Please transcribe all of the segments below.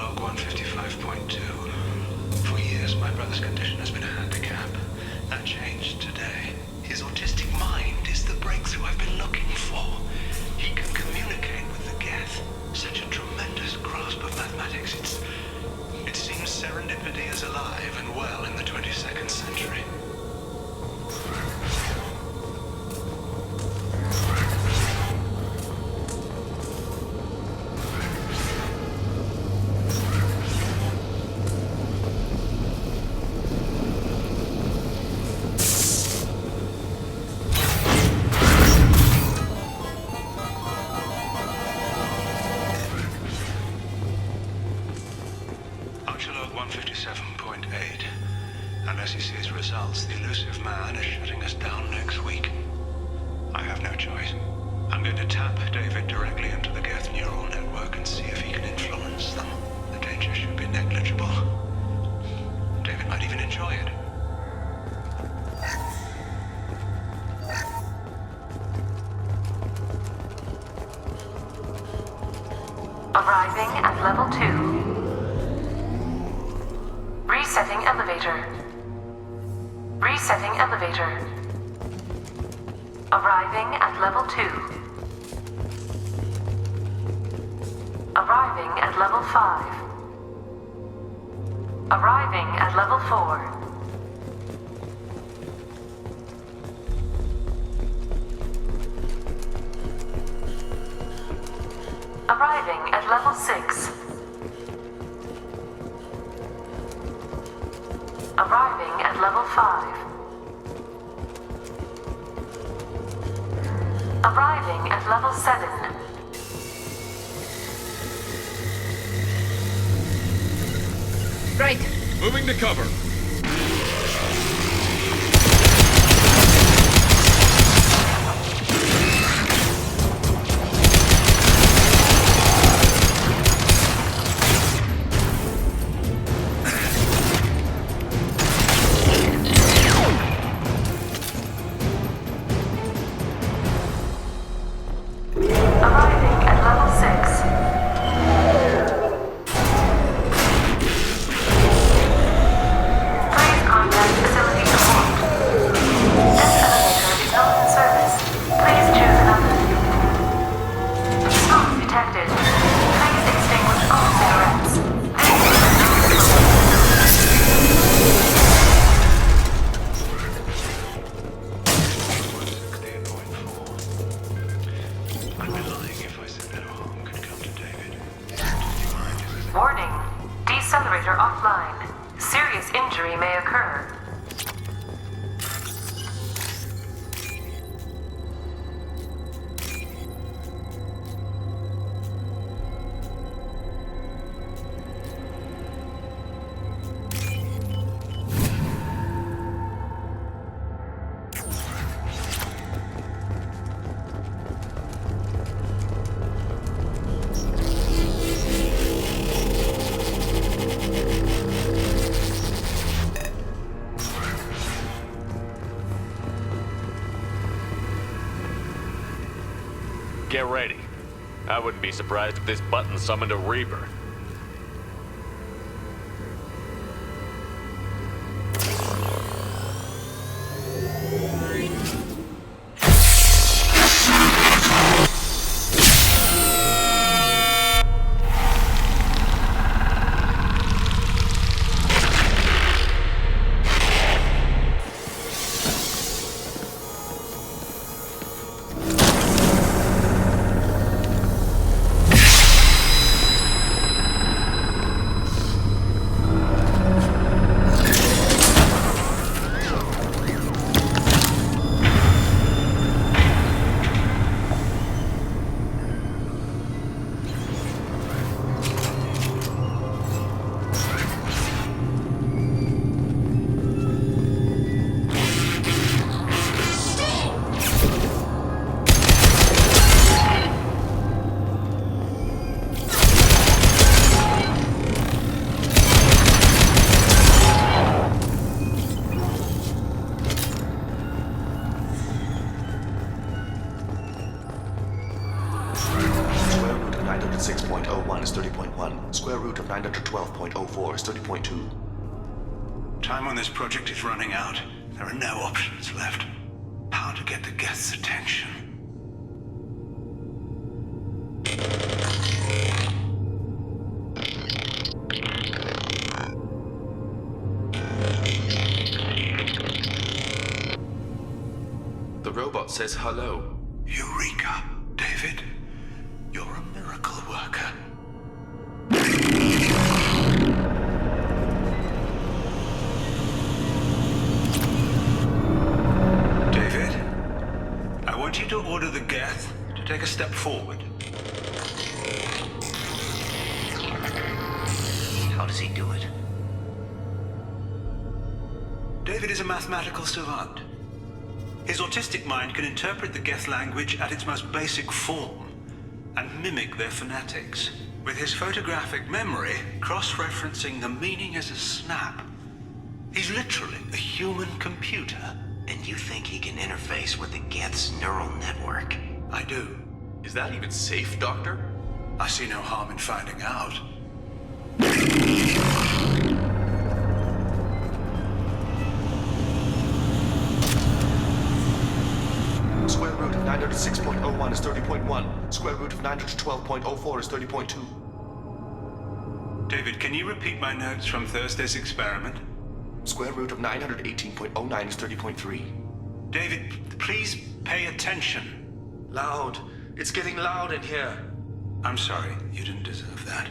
log 155.2. For years, my brother's condition has been a handicap. That changed today. His autistic mind is the breakthrough I've been looking for. He can communicate with the geth. Such a tremendous grasp of mathematics. It seems serendipity is alive and well in the 22nd century. Log 157.8. Unless he sees results, the Illusive Man is shutting us down next week. I have no choice. I'm going to tap David directly into the geth neural network and see if he can influence them. The danger should be negligible. David might even enjoy it. Arriving at level 2. Resetting elevator. Resetting elevator. Arriving at level 2. Arriving at level 5. Arriving at level 4. Arriving at level 6. Arriving at level 5. Arriving at level 7. Right. Moving to cover. Warning. Decelerator offline. Serious injury may occur. Get ready. I wouldn't be surprised if this button summoned a Reaper. Square root of 912.04 is 30.2. Time on this project is running out. There are no options left. How to get the geth's attention? The robot says hello. Eureka, David. You're a miracle worker. David, I want you to order the geth to take a step forward. How does he do it? David is a mathematical savant. His autistic mind can interpret the geth language at its most basic form and mimic their phonetics, with his photographic memory cross-referencing the meaning as a snap. He's literally a human computer. And you think he can interface with the geth's neural network? I do. Is that even safe, Doctor? I see no harm in finding out. Square root of 906.01 is 30.1. Square root of 912.04 is 30.2. David, can you repeat my notes from Thursday's experiment? Square root of 918.09 is 30.3. David, please pay attention. Loud. It's getting loud in here. I'm sorry, you didn't deserve that.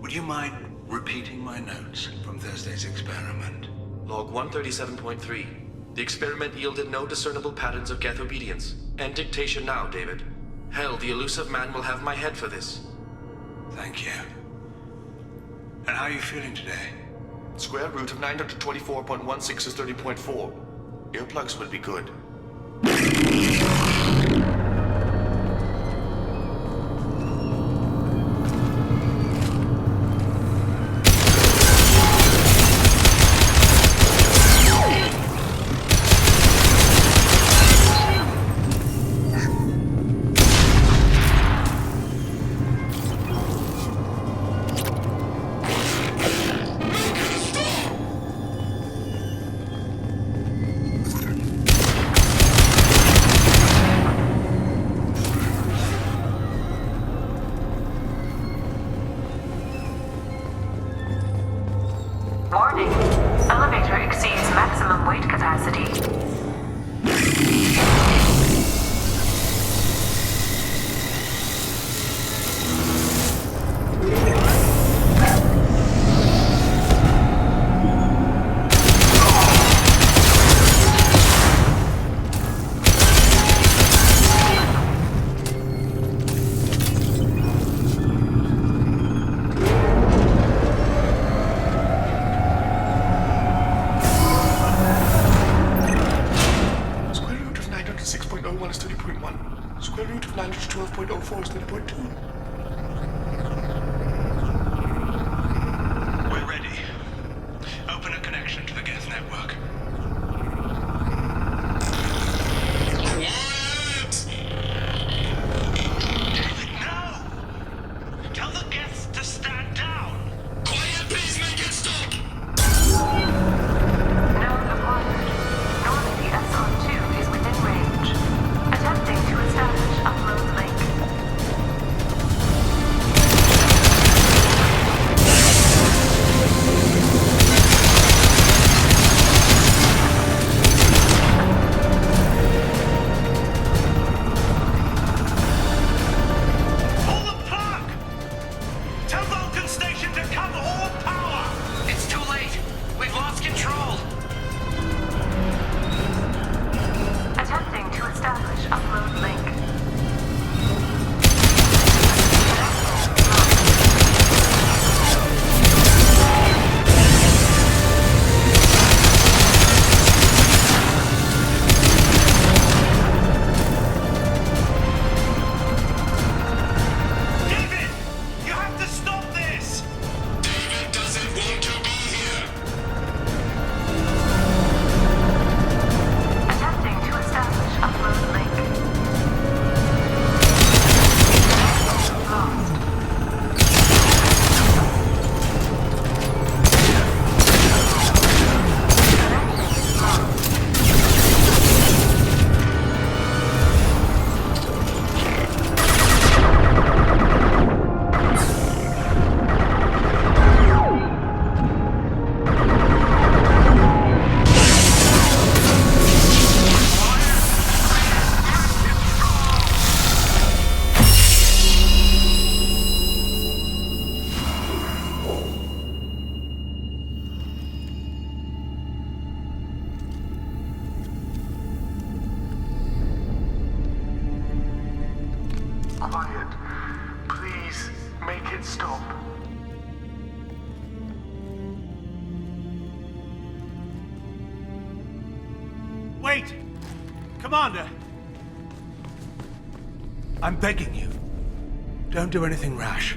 Would you mind repeating my notes from Thursday's experiment? Log 137.3. The experiment yielded no discernible patterns of geth obedience. End dictation now, David. Hell, the Illusive Man will have my head for this. Thank you. And how are you feeling today? Square root of 924.16 is 30.4. Earplugs would be good. Warning. Elevator exceeds maximum weight capacity. Square root of 912.04 is 30.2. We're ready. Open a connection to the geth network. David, no! Tell the geths to stand down! Quiet, please make it stop! Node acquired. Normandy SR2 is within range. Attempting to establish upload link. Wait! Commander! I'm begging you. Don't do anything rash.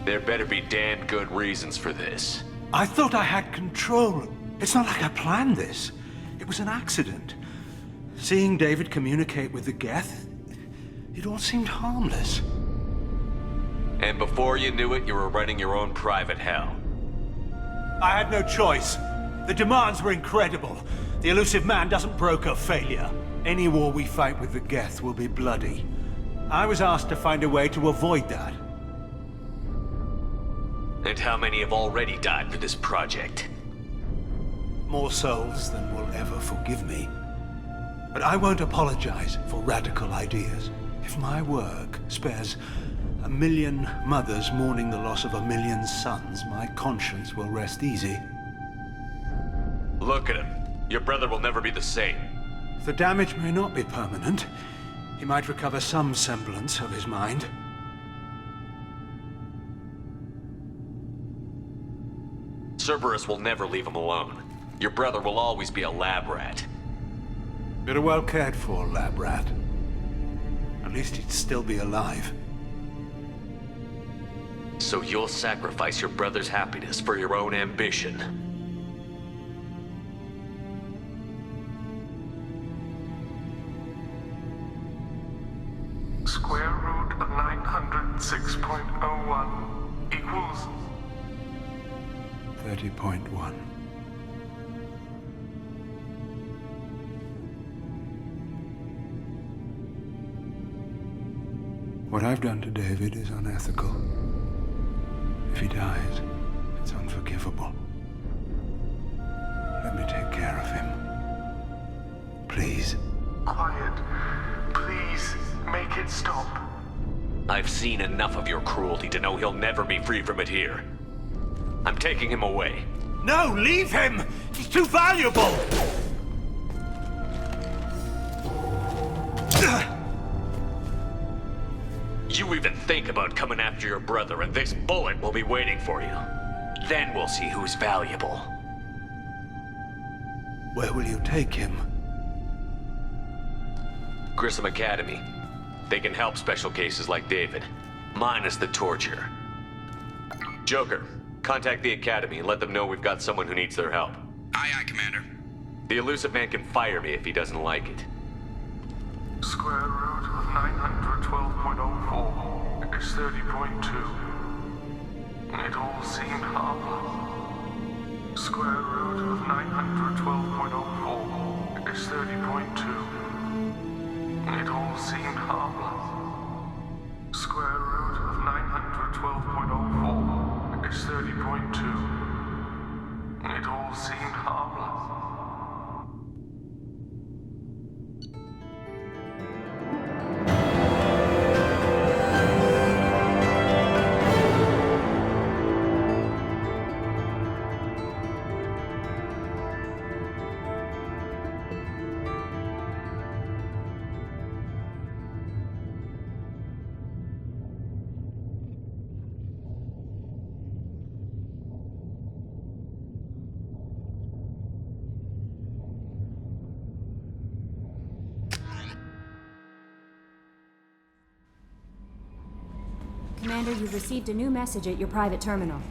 There better be damn good reasons for this. I thought I had control. It's not like I planned this. It was an accident. Seeing David communicate with the geth, it all seemed harmless. And before you knew it, you were running your own private hell. I had no choice. The demands were incredible. The Illusive Man doesn't broker failure. Any war we fight with the geth will be bloody. I was asked to find a way to avoid that. And how many have already died for this project? More souls than will ever forgive me. But I won't apologize for radical ideas. If my work spares 1 million mothers mourning the loss of 1 million sons, my conscience will rest easy. Look at him. Your brother will never be the same. The damage may not be permanent. He might recover some semblance of his mind. Cerberus will never leave him alone. Your brother will always be a lab rat. You're a well cared for lab rat. At least he'd still be alive. So you'll sacrifice your brother's happiness for your own ambition. Square root of 906.01 equals 30.1. What I've done to David is unethical. If he dies, it's unforgivable. Let me take care of him. Please. quiet. Please, make it stop. I've seen enough of your cruelty to know he'll never be free from it here. I'm taking him away. No, leave him! He's too valuable! You even think about coming after your brother, and this bullet will be waiting for you. Then we'll see who's valuable. Where will you take him? Grissom Academy. They can help special cases like David, minus the torture. Joker, contact the Academy and let them know we've got someone who needs their help. Aye, aye, Commander. The Illusive Man can fire me if he doesn't like it. Square root of 912.04 is 30.2. It all seemed harmless. Square root of 912.04 is 30.2. It all seemed harmless. Square root of 912.04 is 30.2. It all seemed harmless. Commander, you've received a new message at your private terminal.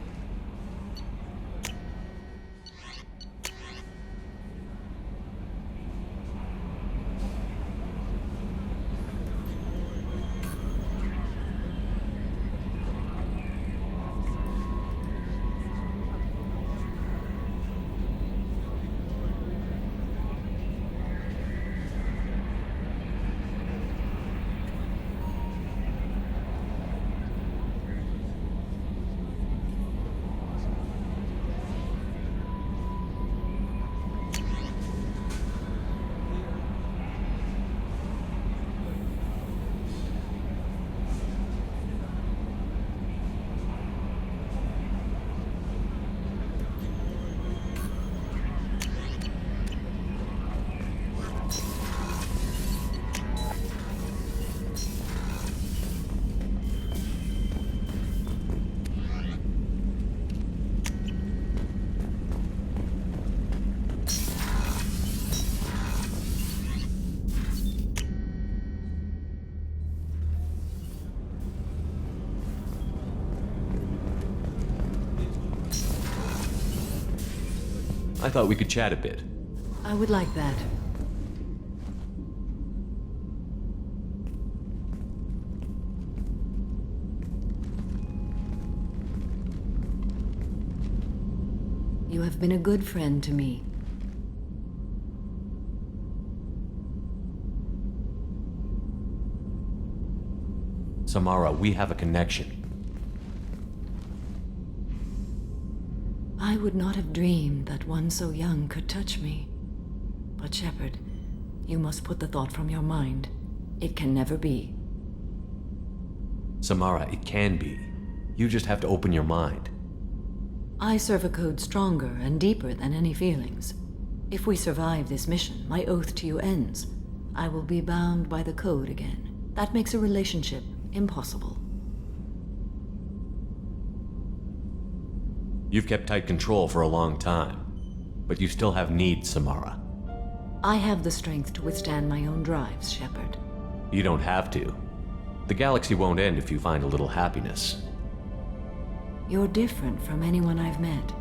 I thought we could chat a bit. I would like that. You have been a good friend to me. Samara, we have a connection. I would not have dreamed that one so young could touch me. But Shepard, you must put the thought from your mind. It can never be. Samara, it can be. You just have to open your mind. I serve a code stronger and deeper than any feelings. If we survive this mission, my oath to you ends. I will be bound by the code again. That makes a relationship impossible. You've kept tight control for a long time, but you still have needs, Samara. I have the strength to withstand my own drives, Shepard. You don't have to. The galaxy won't end if you find a little happiness. You're different from anyone I've met.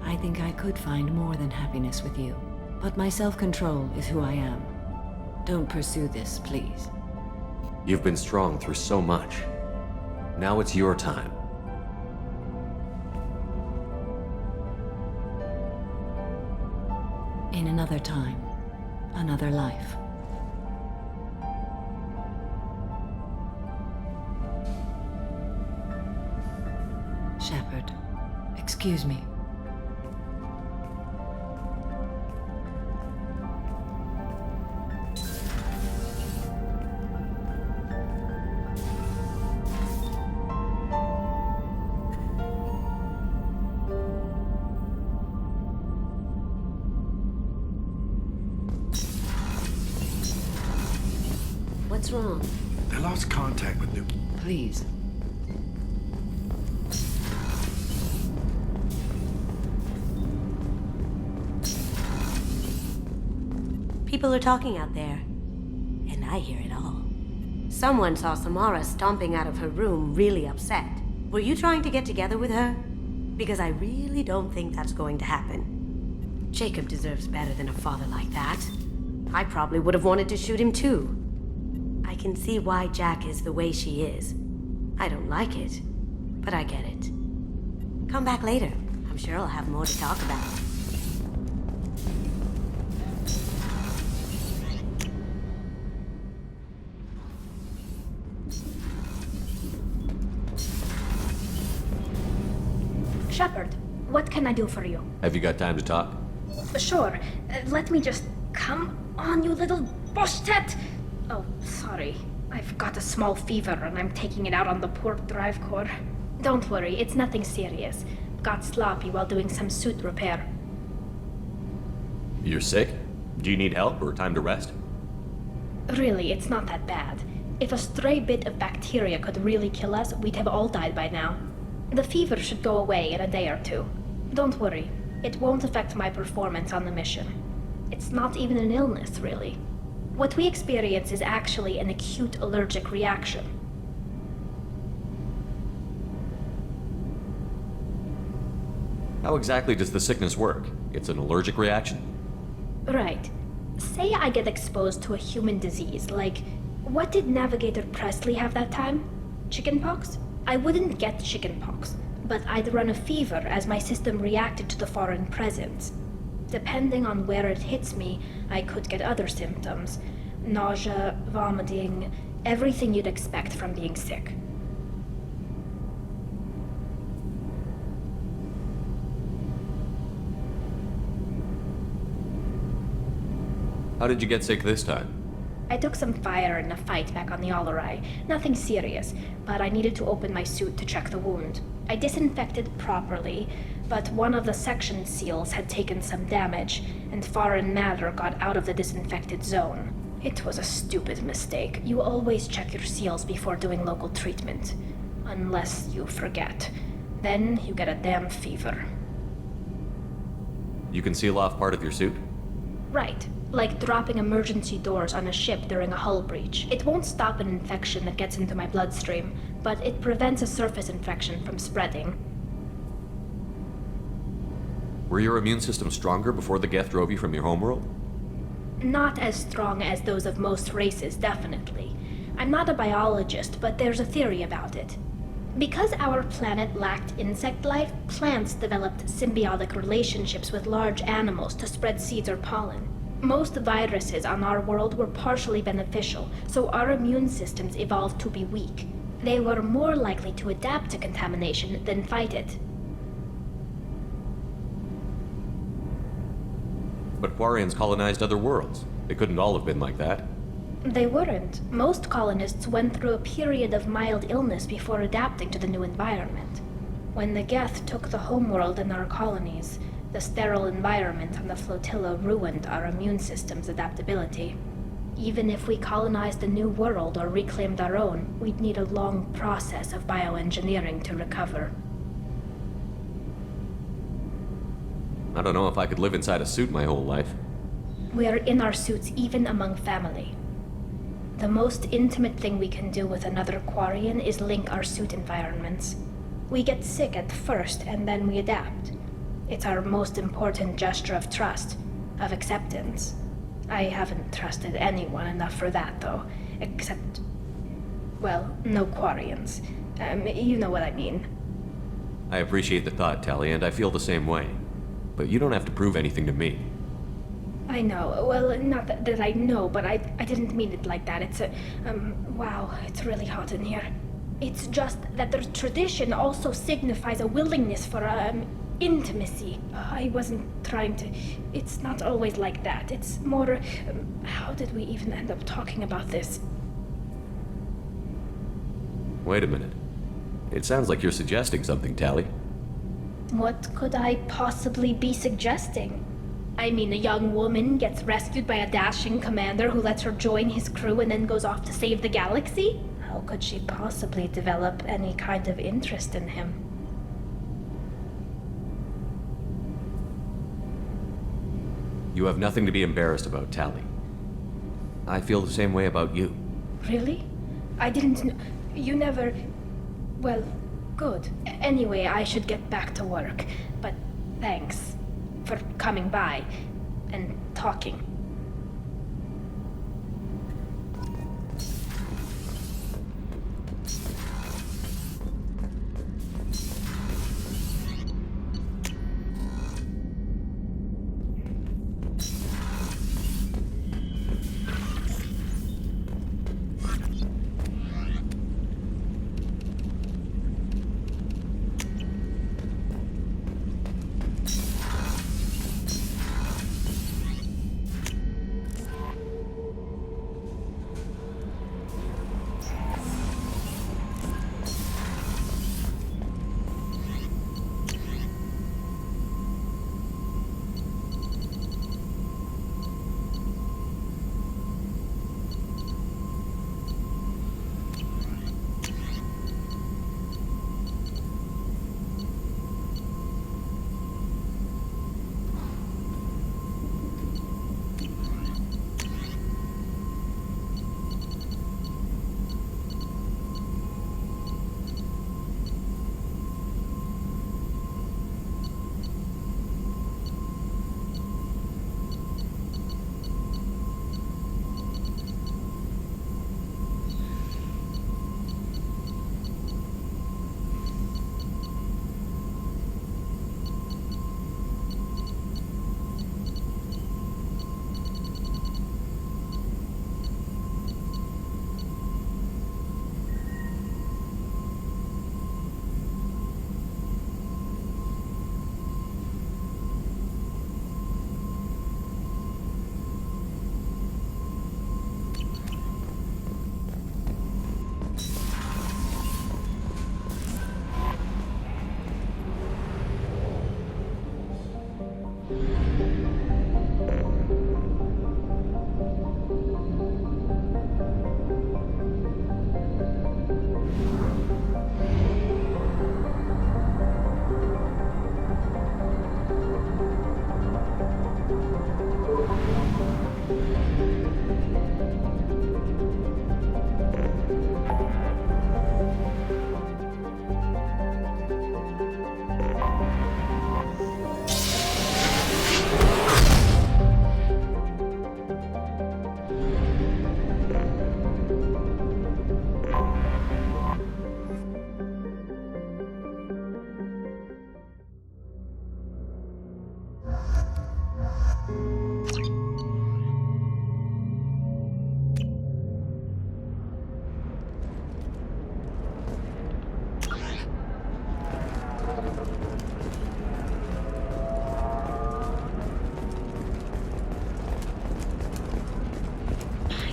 I think I could find more than happiness with you. But my self-control is who I am. Don't pursue this, please. You've been strong through so much. Now it's your time. In another time, another life. Shepard, excuse me. What's wrong? They lost contact with Nuke. Please. People are talking out there, and I hear it all. Someone saw Samara stomping out of her room really upset. Were you trying to get together with her? Because I really don't think that's going to happen. Jacob deserves better than a father like that. I probably would have wanted to shoot him too. I can see why Jack is the way she is. I don't like it, but I get it. Come back later. I'm sure I'll have more to talk about. Shepard, what can I do for you? Have you got time to talk? Sure. Let me just... Come on, you little boshtet! Oh, sorry. I've got a small fever and I'm taking it out on the poor drive core. Don't worry, it's nothing serious. Got sloppy while doing some suit repair. You're sick? Do you need help or time to rest? Really, it's not that bad. If a stray bit of bacteria could really kill us, we'd have all died by now. The fever should go away in a day or two. Don't worry, it won't affect my performance on the mission. It's not even an illness, really. What we experience is actually an acute allergic reaction. How exactly does the sickness work? It's an allergic reaction? Right. Say I get exposed to a human disease, like... What did Navigator Presley have that time? Chickenpox? I wouldn't get chickenpox, but I'd run a fever as my system reacted to the foreign presence. Depending on where it hits me, I could get other symptoms. Nausea, vomiting, everything you'd expect from being sick. How did you get sick this time? I took some fire in a fight back on the Allerai. Nothing serious, but I needed to open my suit to check the wound. I disinfected properly, but one of the section seals had taken some damage, and foreign matter got out of the disinfected zone. It was a stupid mistake. You always check your seals before doing local treatment. Unless you forget. Then you get a damn fever. You can seal off part of your suit? Right. Like dropping emergency doors on a ship during a hull breach. It won't stop an infection that gets into my bloodstream, but it prevents a surface infection from spreading. Were your immune system stronger before the geth drove you from your homeworld? Not as strong as those of most races, definitely. I'm not a biologist, but there's a theory about it. Because our planet lacked insect life, plants developed symbiotic relationships with large animals to spread seeds or pollen. Most viruses on our world were partially beneficial, so our immune systems evolved to be weak. They were more likely to adapt to contamination than fight it. But Quarians colonized other worlds. They couldn't all have been like that. They weren't. Most colonists went through a period of mild illness before adapting to the new environment. When the geth took the homeworld in our colonies, the sterile environment on the flotilla ruined our immune system's adaptability. Even if we colonized a new world or reclaimed our own, we'd need a long process of bioengineering to recover. I don't know if I could live inside a suit my whole life. We're in our suits even among family. The most intimate thing we can do with another Quarian is link our suit environments. We get sick at first, and then we adapt. It's our most important gesture of trust, of acceptance. I haven't trusted anyone enough for that, though. Except... well, no Quarians. You know what I mean. I appreciate the thought, Tally, and I feel the same way. But you don't have to prove anything to me. I know. Well, not that I know, but I didn't mean it like that. It's a... wow, it's really hot in here. It's just that the tradition also signifies a willingness for, intimacy. I wasn't trying to... It's not always like that. It's more... how did we even end up talking about this? Wait a minute. It sounds like you're suggesting something, Tally. What could I possibly be suggesting? I mean, a young woman gets rescued by a dashing commander who lets her join his crew and then goes off to save the galaxy? How could she possibly develop any kind of interest in him? You have nothing to be embarrassed about, Tally. I feel the same way about you. Really? I didn't know... You never... Well, good. Anyway, I should get back to work. But thanks for coming by and talking.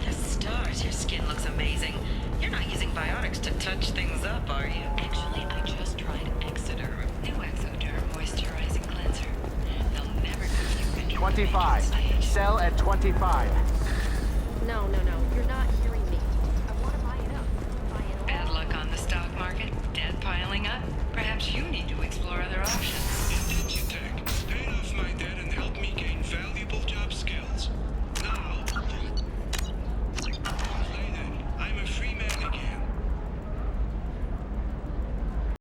The stars, your skin looks amazing. You're not using biotics to touch things up, are you? Actually, I just tried Exoderm, new Exoderm moisturizing cleanser. They'll never give you any 25. Sell at 25. No, you're not hearing me. I want to buy it up. Buy it all. Bad luck on the stock market, debt piling up. Perhaps you need to explore other options.